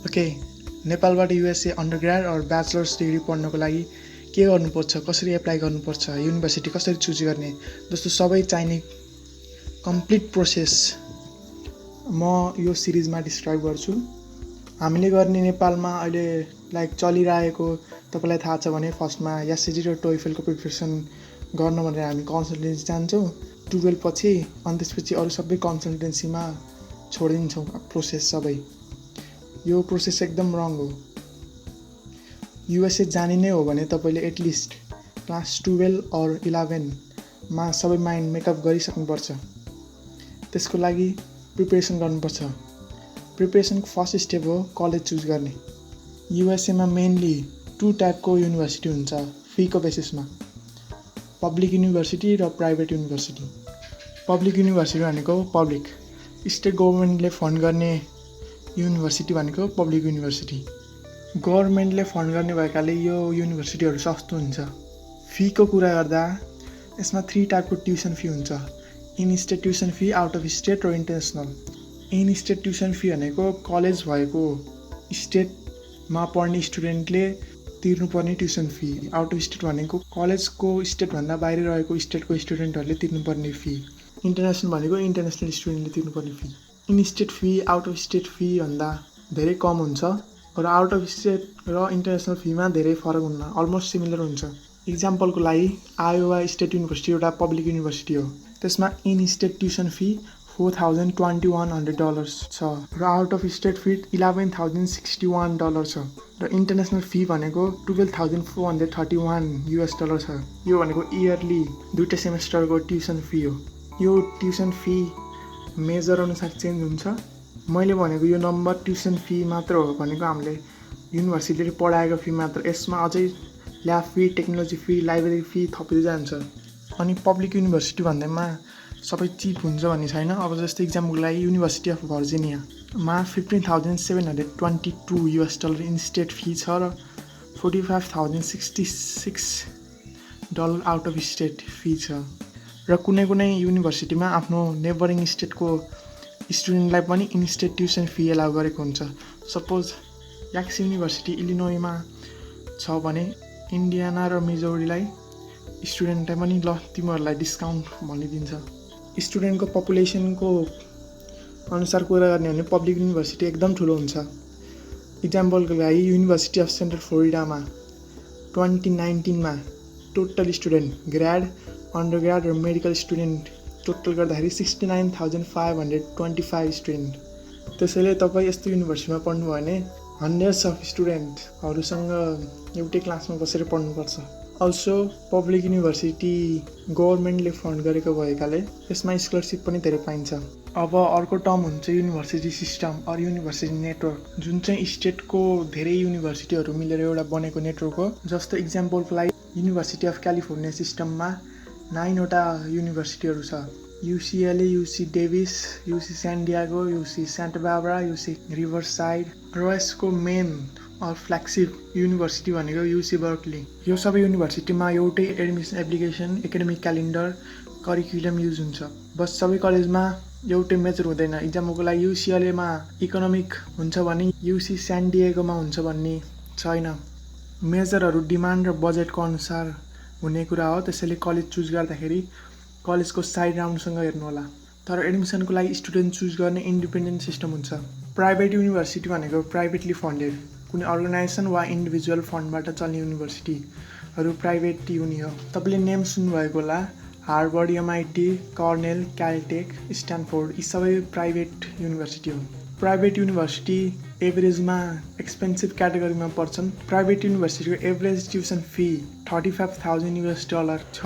Okay, नेपालबाट USA अन्डरग्राड or bachelors degree पढ्नको लागि के गर्नुपर्छ, कसरी एप्लाई गर्नुपर्छ, युनिभर्सिटी कसरी चुज गर्ने जस्तो सबै चाहिने कम्प्लिट प्रोसेस म यो सिरिजमा डिस्क्राइब गर्छु। हामीले गर्ने नेपालमा अहिले लाइक चलिरहेको तपाईँलाई थाहा छ भने फर्स्टमा एसएजी र टोइफेलको प्रिपरेसन गर्न भनेर हामी कन्सल्टेन्सी जान्छौँ 12 पछि, अनि त्यसपछि अरू सबै कन्सल्टेन्सीमा छोडिदिन्छौँ प्रोसेस सबै। यो प्रोसेस एकदम रङ हो। युएसए जाने नै हो भने तपाईँले एटलिस्ट क्लास 12 और 11मा सबै माइन्ड मेकअप गरिसक्नुपर्छ। त्यसको लागि प्रिपरेसन गर्नुपर्छ। प्रिपरेसनको फर्स्ट स्टेप हो कलेज चुज गर्ने। युएसएमा मेनली 2 टाइपको युनिभर्सिटी हुन्छ फीको बेसिसमा, पब्लिक युनिभर्सिटी र प्राइभेट युनिभर्सिटी। पब्लिक युनिभर्सिटी भनेको पब्लिक, स्टेट गभर्मेन्टले फन्ड गर्ने युनिभर्सिटी भनेको पब्लिक युनिभर्सिटी। गभर्मेन्टले फन्ड गर्ने भएकाले यो युनिभर्सिटीहरू सस्तो हुन्छ। फीको कुरा गर्दा यसमा 3 टाइपको ट्युसन फी हुन्छ, in state tuition fee, out of state र international. In state tuition fee भनेको कलेज भएको स्टेटमा पढ्ने स्टुडेन्टले तिर्नुपर्ने tuition fee. Out of state भनेको कलेजको स्टेटभन्दा बाहिर रहेको स्टेटको स्टुडेन्टहरूले तिर्नुपर्ने फी। इन्टरनेसनल भनेको इन्टरनेसनल स्टुडेन्टले तिर्नुपर्ने fee. In state fee out of state fee भन्दा धेरै कम हुन्छ र आउट अफ स्टेट र इन्टरनेसनल फीमा धेरै फरक हुन्न, अलमोस्ट सिमिलर हुन्छ। इक्जाम्पलको लागि आयोवा स्टेट युनिभर्सिटी एउटा पब्लिक युनिभर्सिटी हो। त्यसमा इन स्टेट ट्युसन फी $4,100 छ र आउट अफ स्टेट फी $11,061 छ र इन्टरनेसनल फी भनेको $12,431 छ। यो भनेको इयरली 2टा सेमेस्टरको ट्युसन फी हो। यो ट्युसन फी मेजर अनुसार चेन्ज हुन्छ। मैले भनेको यो नम्बर ट्युसन फी मात्र हो भनेको हामीले युनिभर्सिटीले पढाएको फी मात्र। यसमा अझै lab fee, technology fee, library fee थपिँदै जान्छ। अनि पब्लिक युनिभर्सिटी भन्दैमा सबै चिप हुन्छ भन्ने छैन। अब जस्तै इक्जाम्पलको लागि युनिभर्सिटी अफ भर्जिनियामा $15,722 इन स्टेट फी छ र $45,066 आउट अफ स्टेट फी छ। र कुनै कुनै युनिभर्सिटीमा आफ्नो नेबरिङ स्टेटको स्टुडेन्टलाई पनि in state tuition fee allow गरेको हुन्छ। सपोज याक्स युनिभर्सिटी इलिनोइमा छ भने इन्डियाना र मिजोरीलाई स्टुडेन्टलाई पनि ल तिमीहरूलाई डिस्काउन्ट भनिदिन्छ। स्टुडेन्टको पपुलेसनको अनुसार कुरा गर्ने हो भने पब्लिक युनिभर्सिटी एकदम ठुलो हुन्छ। इक्जाम्पलको लागि युनिभर्सिटी अफ सेन्ट्रल फ्लोरिडामा 2019मा टोटल स्टुडेन्ट ग्राड, अन्डरग्राड र मेडिकल स्टुडेन्ट टोटल गर्दाखेरि 69,525 स्टुडेन्ट। त्यसैले तपाईँ यस्तो युनिभर्सिटीमा पढ्नुभयो भने हन्ड्रेड्स अफ स्टुडेन्टहरूसँग एउटै क्लासमा बसेर पढ्नुपर्छ। अल्सो पब्लिक युनिभर्सिटी गभर्मेन्टले फन्ड गरेको भएकाले यसमा स्कलरसिप पनि धेरै पाइन्छ। अब अर्को टर्म हुन्छ university system or university network, जुन चाहिँ स्टेटको धेरै युनिभर्सिटीहरू मिलेर एउटा बनेको नेटवर्क हो। जस्तो इक्जाम्पलको लागि युनिभर्सिटी अफ क्यालिफोर्निया सिस्टममा 9वटा युनिभर्सिटीहरू छ। UCLA, UC Davis, UC San Diego, UC Santa Barbara, UC Riverside र यसको मेन अर फ्ल्यागसिप युनिभर्सिटी भनेको UC बर्कली। यो सबै युनिभर्सिटीमा एउटै admission application, academic calendar, curriculum use हुन्छ। बस सबै कलेजमा एउटै मेजर हुँदैन। इक्जाम्पलको लागि UCLAमा इकोनोमिक हुन्छ भने UC स्यान डिएगोमा हुन्छ भन्ने छैन। मेजरहरू डिमान्ड र बजेटको अनुसार हुने कुरा हो। त्यसैले कलेज चुज गर्दाखेरि कलेजको साइड राउन्डसँग हेर्नु होला। तर एडमिसनको लागि स्टुडेन्ट चुज गर्ने इन्डिपेन्डेन्ट सिस्टम हुन्छ। प्राइभेट युनिभर्सिटी भनेको प्राइभेटली फन्डेड, कुनै अर्गनाइजेसन वा इन्डिभिजुअल फन्डबाट चल्ने युनिभर्सिटीहरू प्राइभेट युनि हो। तपाईँले नेम सुन्नुभएको होला, हार्वर्ड, MIT, कर्नेल, क्यालटेक, स्ट्यानफोर्ड, यी सबै प्राइभेट युनिभर्सिटी हो। प्राइभेट युनिभर्सिटी एभरेजमा एक्सपेन्सिभ क्याटेगोरीमा पर्छन्। प्राइभेट युनिभर्सिटीको एभरेज ट्युसन फी $35,000 छ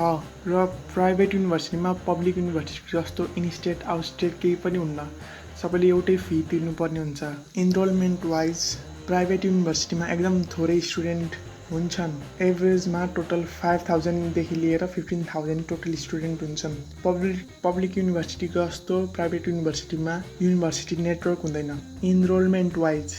र प्राइभेट युनिभर्सिटीमा पब्लिक युनिभर्सिटी जस्तो इन स्टेट आउट स्टेट केही पनि हुन्न, सबैले एउटै फी तिर्नुपर्ने हुन्छ। इनरोलमेन्ट वाइज प्राइभेट युनिभर्सिटीमा एकदम थोरै स्टुडेन्ट हुन्छन्। एभरेजमा टोटल 5,000देखि लिएर 15,000 टोटल स्टुडेन्ट हुन्छन्। पब्लिक युनिभर्सिटी जस्तो प्राइभेट युनिभर्सिटीमा युनिभर्सिटी नेटवर्क हुँदैन। इनरोलमेन्ट वाइज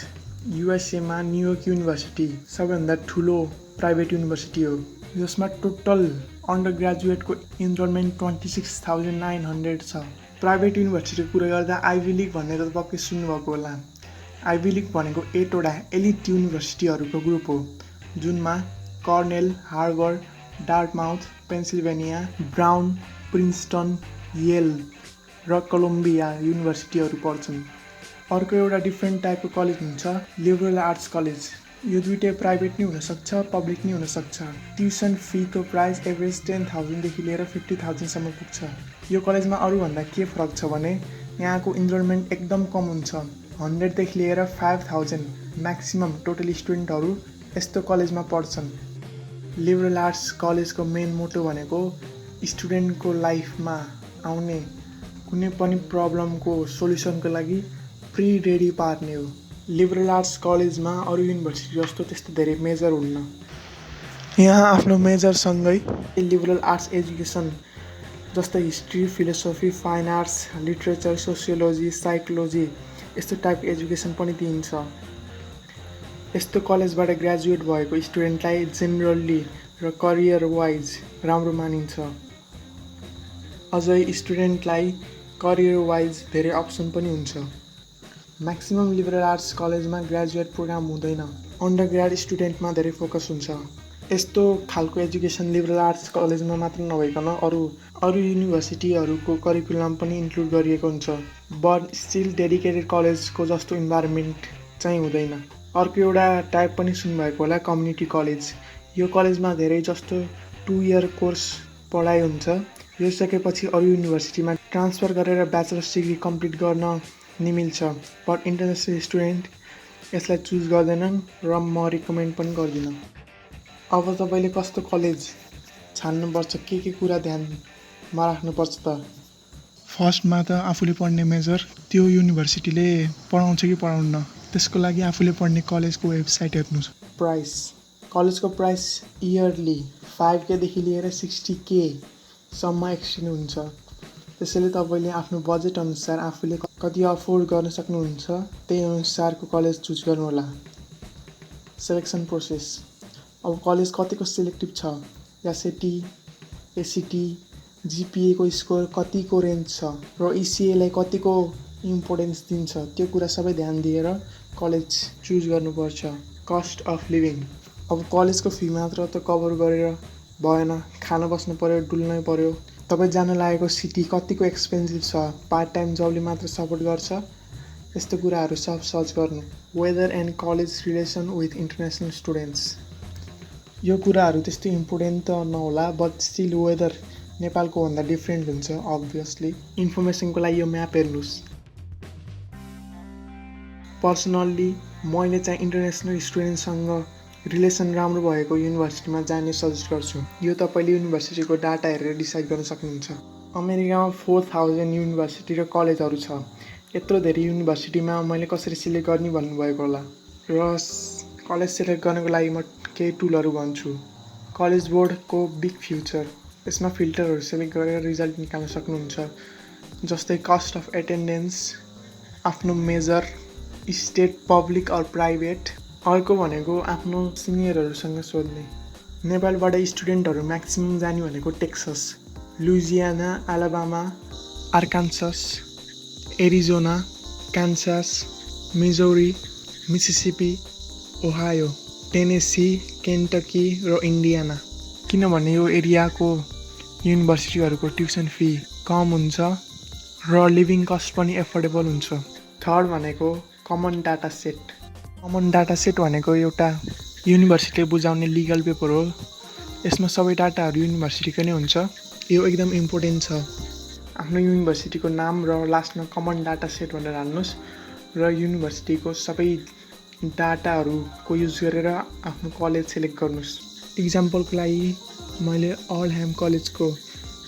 युएसएमा न्युयोर्क युनिभर्सिटी सबैभन्दा ठुलो प्राइभेट युनिभर्सिटी हो, जसमा टोटल अन्डर ग्रेजुएटको इनरोलमेन्ट 26,900 छ। प्राइभेट युनिभर्सिटीको कुरा गर्दा आइभी लिग भनेर त पक्कै सुन्नुभएको होला। आइभी लिग भनेको 8 वटा एलिट युनिभर्सिटीहरूको ग्रुप हो जुनमा Cornell, Harvard, Dartmouth, Pennsylvania, Brown, Princeton, Yale र कोलम्बिया युनिभर्सिटीहरू पर्छन्। अर्को एउटा डिफ्रेन्ट टाइपको कलेज हुन्छ लिबरल आर्ट्स कलेज। यो दुईटै प्राइभेट नि हुनसक्छ, पब्लिक नि हुनसक्छ। ट्युसन फीको प्राइस एभरेज 10,000 देखि लिएर 50,000 सम्म पुग्छ। यो कलेजमा अरूभन्दा के फरक छ भने यहाँको इनरोलमेन्ट एकदम कम हुन्छ। 100 देखि लिएर 5,000 म्याक्सिमम टोटल स्टुडेन्टहरू यस्तो कलेजमा पढ्छन्। लिबरल आर्ट्स कलेजको मेन मोटो भनेको स्टुडेन्टको लाइफमा आउने कुनै पनि प्रब्लमको सोल्युसनको लागि प्री रेडी पार्ने हो। लिबरल आर्ट्स कलेजमा अरू युनिभर्सिटी जस्तो त्यस्तो धेरै मेजर हुन्न। यहाँ आफ्नो मेजरसँगै लिबरल आर्ट्स एजुकेसन जस्तै history, philosophy, fine arts, literature, sociology, psychology यस्तो टाइपको एजुकेसन पनि दिइन्छ। यस्तो कलेजबाट ग्रेजुएट भएको स्टुडेन्टलाई जेनरली र करियर वाइज राम्रो मानिन्छ। अझै स्टुडेन्टलाई करियर वाइज धेरै अप्सन पनि हुन्छ। म्याक्सिमम लिबरल आर्ट्स कलेजमा ग्रेजुएट प्रोग्राम हुँदैन, अन्डरग्राड स्टुडेन्टमा धेरै फोकस हुन्छ। यस्तो खालको एजुकेसन लिबरल आर्ट्स कलेजमा मात्र नभइकन अरू युनिभर्सिटीहरूको करिकुलम पनि इन्क्लुड गरिएको हुन्छ। बट स्टिल डेडिकेटेड कलेजको जस्तो इन्भाइरोमेन्ट चाहिँ हुँदैन। अर्को एउटा टाइप पनि सुन्नुभएको होला कम्युनिटी कलेज। यो कलेजमा धेरै जस्तो 2 इयर कोर्स पढाइ हुन्छ। यो सकेपछि अरू युनिभर्सिटीमा ट्रान्सफर गरेर ब्याचलर्स डिग्री कम्प्लिट गर्न नि मिल्छ। बट इन्टरनेसनल स्टुडेन्ट यसलाई चुज गर्दैनन् र म रिकमेन्ड पनि गर्दिनँ। अब तपाईँले कस्तो कलेज छान्नुपर्छ, के कुरा ध्यानमा राख्नुपर्छ त? फर्स्टमा त आफूले पढ्ने मेजर त्यो युनिभर्सिटीले पढाउँछ कि पढाउन्न त्यसको लागि आफूले पढ्ने कलेजको वेबसाइट हेर्नुहोस्। प्राइस, कलेजको प्राइस इयरली 5K देखि लिएर 60K सम्म एक्सटेन्ड हुन्छ। त्यसैले तपाईँले आफ्नो बजेट अनुसार आफूले कति अफोर्ड गर्न सक्नुहुन्छ त्यही अनुसारको कलेज चुज गर्नुहोला। सेलेक्सन प्रोसेस, अब कलेज कतिको सिलेक्टिभ छ, एसएटी, एसिटी, जिपिएको स्कोर कतिको रेन्ज छ र इसिएलाई कतिको इम्पोर्टेन्स दिन्छ त्यो कुरा सबै ध्यान दिएर कलेज चुज गर्नुपर्छ। कस्ट अफ लिभिङ, अब कलेजको फी मात्र त कभर गरेर भएन, खान बस्नु पऱ्यो, डुल्नै पऱ्यो। तपाईँ जान लागेको सिटी कतिको एक्सपेन्सिभ छ, पार्ट टाइम जबले मात्र सपोर्ट गर्छ, यस्तो कुराहरू सब सर्च गर्नु। Whether and college relation with international students, यो कुराहरू त्यस्तो इम्पोर्टेन्ट त नहोला बट स्टिल वेदर नेपालको भन्दा डिफ्रेन्ट हुन्छ अभियसली। इन्फर्मेसनको लागि यो म्याप हेर्नुहोस्। पर्सनल्ली मैले चाहिँ इन्टरनेसनल स्टुडेन्टसँग रिलेसन राम्रो भएको युनिभर्सिटीमा जाने सजेस्ट गर्छु। यो तपाईँले युनिभर्सिटीको डाटा हेरेर डिसाइड गर्न सक्नुहुन्छ। अमेरिकामा 4000 युनिभर्सिटी र कलेजहरू छ। यत्रो धेरै युनिभर्सिटीमा मैले कसरी सिलेक्ट गर्ने भन्नुभएको होला र कलेज सिलेक्ट गर्नको लागि म केही टुलहरू भन्छु। कलेज बोर्डको बिग फ्युचर, यसमा फिल्टरहरू सेलेक्ट गरेर रिजल्ट निकाल्न सक्नुहुन्छ जस्तै कस्ट अफ एटेन्डेन्स, आफ्नो major, state, public or private. अर्को भनेको आफ्नो सिनियरहरूसँग सोध्ने। नेपालबाट स्टुडेन्टहरू म्याक्सिमम जाने भनेको Texas, Louisiana, Alabama, Arkansas, Arizona, Kansas, Missouri, Mississippi, Ohio, Tennessee, Kentucky र इन्डियाना। किनभने यो एरियाको युनिभर्सिटीहरूको ट्युसन फी कम हुन्छ र लिभिङ कस्ट पनि एफोर्डेबल हुन्छ। थर्ड भनेको common data set. Common data set भनेको एउटा युनिभर्सिटीले बुझाउने लिगल पेपर हो। यसमा सबै डाटाहरू युनिभर्सिटीको नै हुन्छ। यो एकदम इम्पोर्टेन्ट छ। आफ्नो युनिभर्सिटीको नाम र लास्टमा कमन डाटा सेट भनेर हाल्नुहोस् र युनिभर्सिटीको सबै डाटाहरूको युज गरेर आफ्नो कलेज सेलेक्ट गर्नुहोस्। इक्जाम्पलको लागि मैले अल कलेजको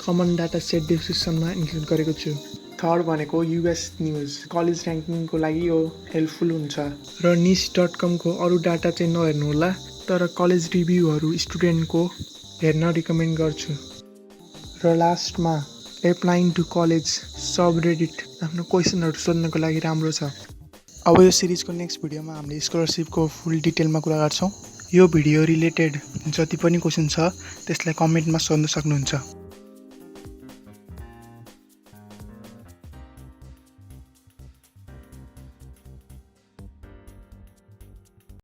कमन डाटा सेट डिस्क्रिप्सनमा इन्क्लुड गरेको छु। थर्ड भनेको US न्युज, कलेज र्याङ्किङको लागि यो हेल्पफुल हुन्छ र niche.com को अरू डाटा चाहिँ नहेर्नु होला, तर कलेज रिभ्यूहरू स्टुडेन्टको हेर्न रिकमेन्ड गर्छु। र लास्टमा एप्लाइङ टु कलेज सबरेडिट, आफ्नो क्वेसनहरू सोध्नको लागि राम्रो छ। अब यो सिरिजको नेक्स्ट भिडियोमा हामीले स्कलरसिपको फुल डिटेलमा कुरा गर्छौँ। यो भिडियो रिलेटेड जति पनि क्वेसन छ त्यसलाई कमेन्टमा सोध्न सक्नुहुन्छ।